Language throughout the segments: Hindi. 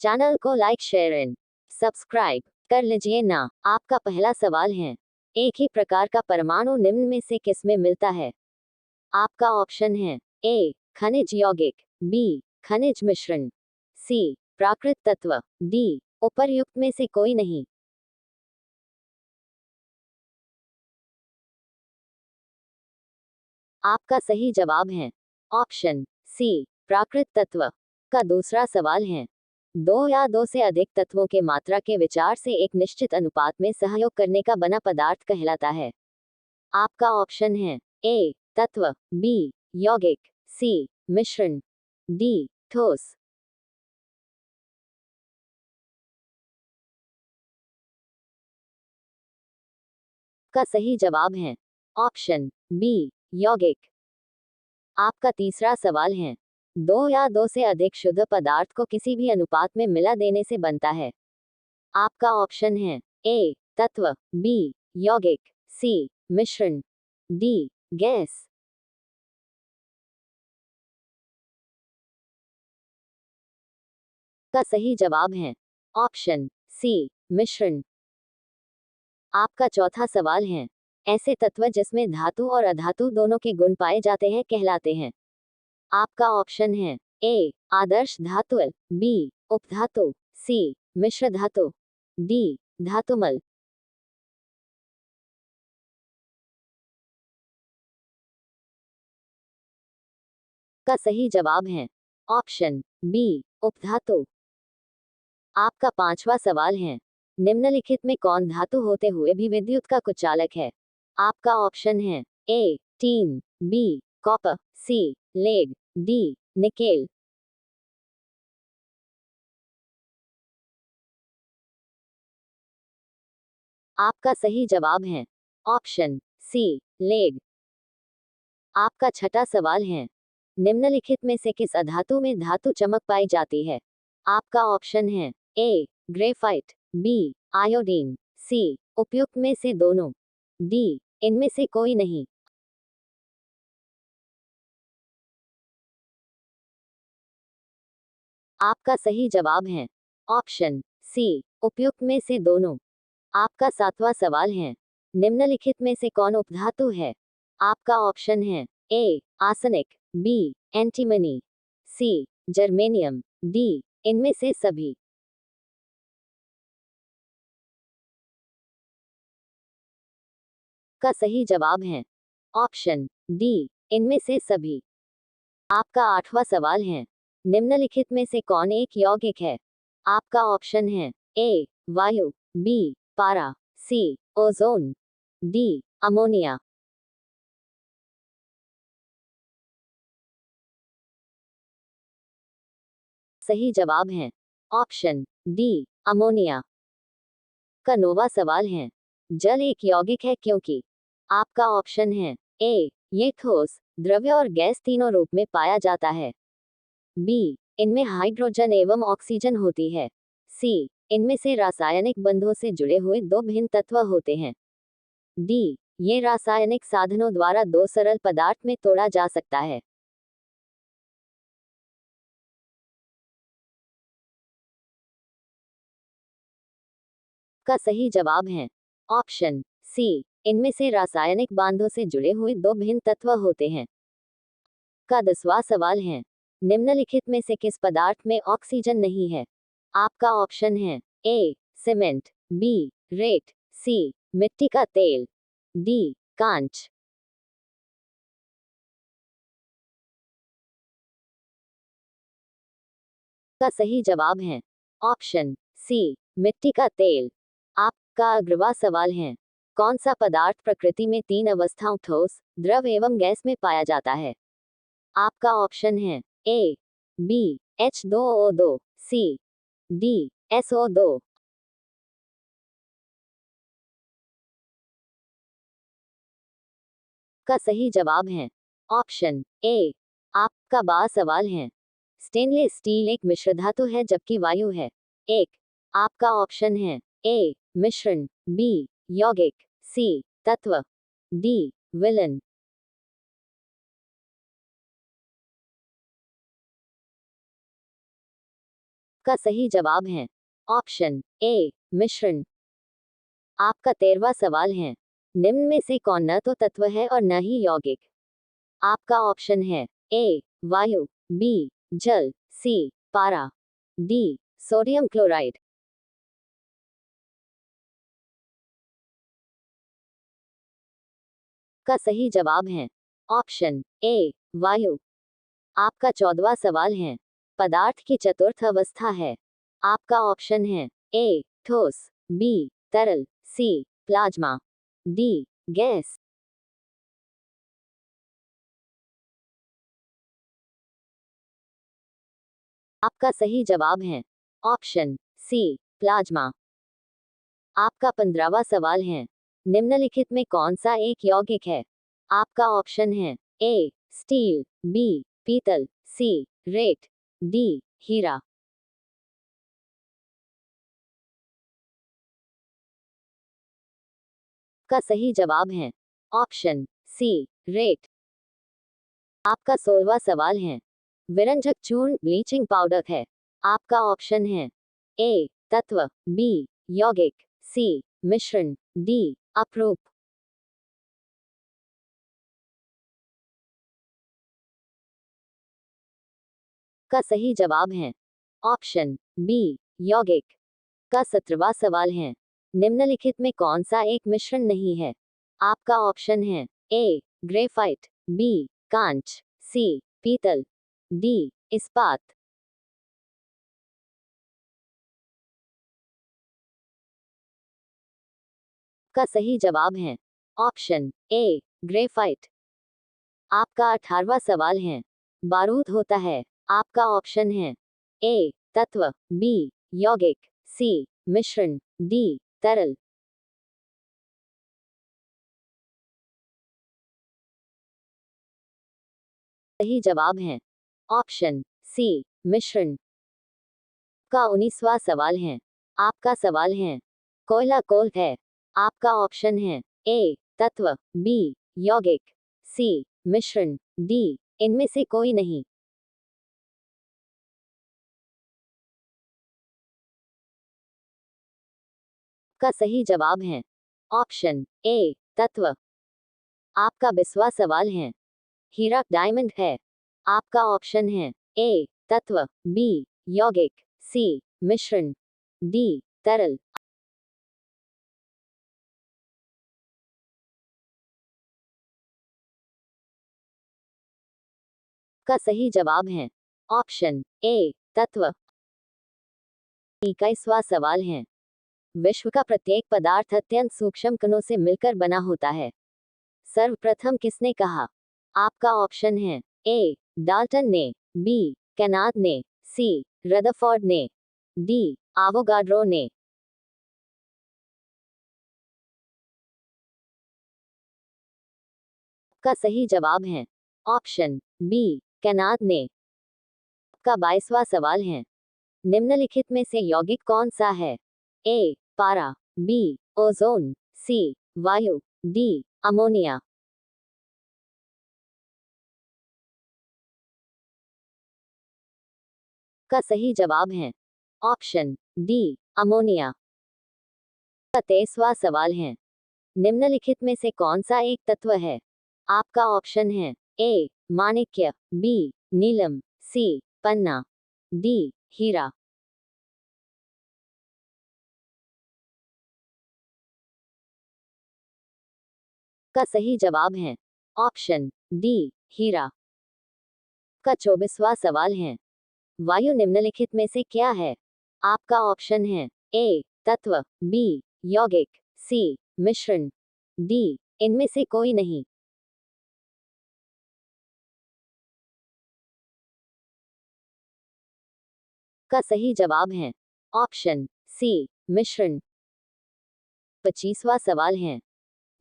चैनल को लाइक शेयर एंड सब्सक्राइब कर लीजिए ना। आपका पहला सवाल है, एक ही प्रकार का परमाणु निम्न में से किसमें मिलता है? आपका ऑप्शन है ए खनिज यौगिक, बी खनिज मिश्रण, सी प्राकृत तत्व, डी उपर्युक्त में से कोई नहीं। आपका सही जवाब है ऑप्शन सी प्राकृत तत्व। का दूसरा सवाल है, दो या दो से अधिक तत्वों के मात्रा के विचार से एक निश्चित अनुपात में सहयोग करने का बना पदार्थ कहलाता है। आपका ऑप्शन है ए तत्व, बी यौगिक, सी मिश्रण, डी ठोस। का सही जवाब है ऑप्शन बी यौगिक। आपका तीसरा सवाल है, दो या दो से अधिक शुद्ध पदार्थ को किसी भी अनुपात में मिला देने से बनता है। आपका ऑप्शन है ए तत्व, बी यौगिक, सी मिश्रण, डी गैस। का सही जवाब है ऑप्शन सी मिश्रण। आपका चौथा सवाल है, ऐसे तत्व जिसमें धातु और अधातु दोनों के गुण पाए जाते हैं कहलाते हैं। आपका ऑप्शन है ए आदर्श धातु, बी उपधातु, सी मिश्र धातु, डी धातुमल। का सही जवाब है ऑप्शन बी उपधातु। आपका पांचवा सवाल है, निम्नलिखित में कौन धातु होते हुए भी विद्युत का कुचालक है? आपका ऑप्शन है ए टीन, बी कॉपर, सी लेड, डी निकेल। आपका सही जवाब है ऑप्शन सी लेड। आपका छठा सवाल है, निम्नलिखित में से किस अधातु में धातु चमक पाई जाती है? आपका ऑप्शन है ए ग्रेफाइट, बी आयोडीन, सी उपयुक्त में से दोनों, डी इनमें से कोई नहीं। आपका सही जवाब है ऑप्शन सी उपयुक्त में से दोनों। आपका सातवां सवाल है, निम्नलिखित में से कौन उपधातु है? आपका ऑप्शन है ए आर्सेनिक, बी एंटीमनी, सी जर्मेनियम, डी इनमें से सभी। का सही जवाब है ऑप्शन डी इनमें से सभी। आपका आठवां सवाल है, निम्नलिखित में से कौन एक यौगिक है? आपका ऑप्शन है ए वायु, बी पारा, सी ओजोन, डी अमोनिया। सही जवाब है ऑप्शन डी अमोनिया। का नौवां सवाल है, जल एक यौगिक है क्योंकि? आपका ऑप्शन है ए ये ठोस, द्रव्य और गैस तीनों रूप में पाया जाता है, बी इनमें हाइड्रोजन एवं ऑक्सीजन होती है, सी इनमें से रासायनिक बंधों से जुड़े हुए दो भिन्न तत्व होते हैं, डी ये रासायनिक साधनों द्वारा दो सरल पदार्थ में तोड़ा जा सकता है। का सही जवाब है ऑप्शन सी इनमें से रासायनिक बांधों से जुड़े हुए दो भिन्न तत्व होते हैं। का 10वां सवाल है, निम्नलिखित में से किस पदार्थ में ऑक्सीजन नहीं है? आपका ऑप्शन है ए सीमेंट, बी रेत, सी मिट्टी का तेल, डी कांच। का सही जवाब है ऑप्शन सी मिट्टी का तेल। आपका अगला सवाल है, कौन सा पदार्थ प्रकृति में तीन अवस्थाओं ठोस, द्रव एवं गैस में पाया जाता है? आपका ऑप्शन है A B H2O2, C D SO2। का सही जवाब है ऑप्शन ए। आपका बा सवाल है, स्टेनलेस स्टील एक मिश्र धातु है जबकि वायु है एक। आपका ऑप्शन है ए मिश्रण, बी यौगिक, सी तत्व, डी विलन। का सही जवाब है ऑप्शन ए मिश्रण। आपका 13वां सवाल है, निम्न में से कौन न तो तत्व है और न ही यौगिक? आपका ऑप्शन है ए वायु, बी जल, सी पारा, डी सोडियम क्लोराइड। का सही जवाब है ऑप्शन ए वायु। आपका 14वां सवाल है, पदार्थ की चतुर्थ अवस्था है। आपका ऑप्शन है ए ठोस, बी तरल, सी प्लाज्मा, डी गैस। आपका सही जवाब है ऑप्शन सी प्लाज्मा। आपका 15वां सवाल है, निम्नलिखित में कौन सा एक यौगिक है? आपका ऑप्शन है ए स्टील, बी पीतल, सी रेत, डी हीरा। का सही जवाब है ऑप्शन सी रेत। आपका 16वां सवाल है, विरंजक चूर्ण ब्लीचिंग पाउडर है। आपका ऑप्शन है ए तत्व, बी यौगिक, सी मिश्रण, डी अपरूप। का सही जवाब है ऑप्शन बी यौगिक। का 17वां सवाल है, निम्नलिखित में कौन सा एक मिश्रण नहीं है? आपका ऑप्शन है ए ग्रेफाइट, बी कांच, सी पीतल, डी इस्पात। का सही जवाब है ऑप्शन ए ग्रेफाइट। आपका 18वां सवाल है, बारूद होता है। आपका ऑप्शन है ए तत्व, बी यौगिक, सी मिश्रण, डी तरल। सही जवाब है ऑप्शन सी मिश्रण। का 19वां सवाल है, आपका सवाल है, कोयला कोल है। आपका ऑप्शन है ए तत्व, बी यौगिक, सी मिश्रण, डी इनमें से कोई नहीं। का सही जवाब है ऑप्शन ए तत्व। आपका 20वां सवाल है, हीरा डायमंड है। आपका ऑप्शन है ए तत्व, बी यौगिक, सी मिश्रण, डी तरल। का सही जवाब है ऑप्शन ए तत्व। 21वां सवाल है, विश्व का प्रत्येक पदार्थ अत्यंत सूक्ष्म कणों से मिलकर बना होता है। सर्वप्रथम किसने कहा? आपका ऑप्शन है ए डाल्टन ने, बी कैनाद ने, सी रदरफोर्ड ने, डी आवोगाड्रो ने। का सही जवाब है ऑप्शन बी कैनाद ने। का 22वां सवाल है, निम्नलिखित में से यौगिक कौन सा है? ए पारा, बी ओजोन, सी वायु, डी अमोनिया। का सही जवाब है ऑप्शन डी अमोनिया। का 23वां सवाल है, निम्नलिखित में से कौन सा एक तत्व है? आपका ऑप्शन है ए माणिक्य, बी नीलम, सी पन्ना, डी हीरा। का सही जवाब है ऑप्शन डी हीरा। का 24वां सवाल है, वायु निम्नलिखित में से क्या है? आपका ऑप्शन है ए तत्व, बी यौगिक, सी मिश्रण, डी इनमें से कोई नहीं। का सही जवाब है ऑप्शन सी मिश्रण। 25वां सवाल है,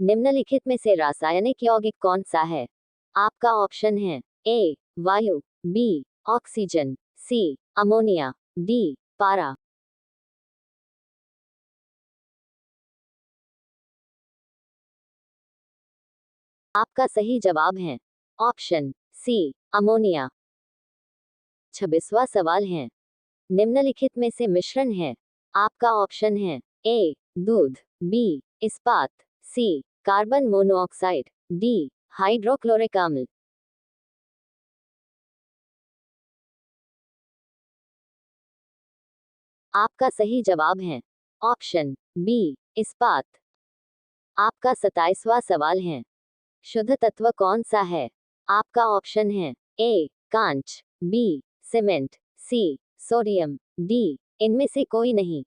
निम्नलिखित में से रासायनिक यौगिक कौन सा है? आपका ऑप्शन है ए वायु, बी ऑक्सीजन, सी अमोनिया, डी पारा। आपका सही जवाब है ऑप्शन सी अमोनिया। 26वां सवाल है, निम्नलिखित में से मिश्रण है। आपका ऑप्शन है ए दूध, बी इस्पात, सी कार्बन मोनोऑक्साइड, डी हाइड्रोक्लोरिक अम्ल। आपका सही जवाब है ऑप्शन बी इस्पात। आपका 27वां सवाल है। शुद्ध तत्व कौन सा है? आपका ऑप्शन है ए कांच, B cement, C sodium, D इनमें से कोई नहीं।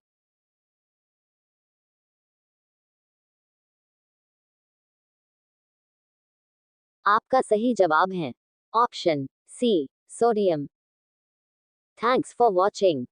आपका सही जवाब है option C sodium. Thanks for watching.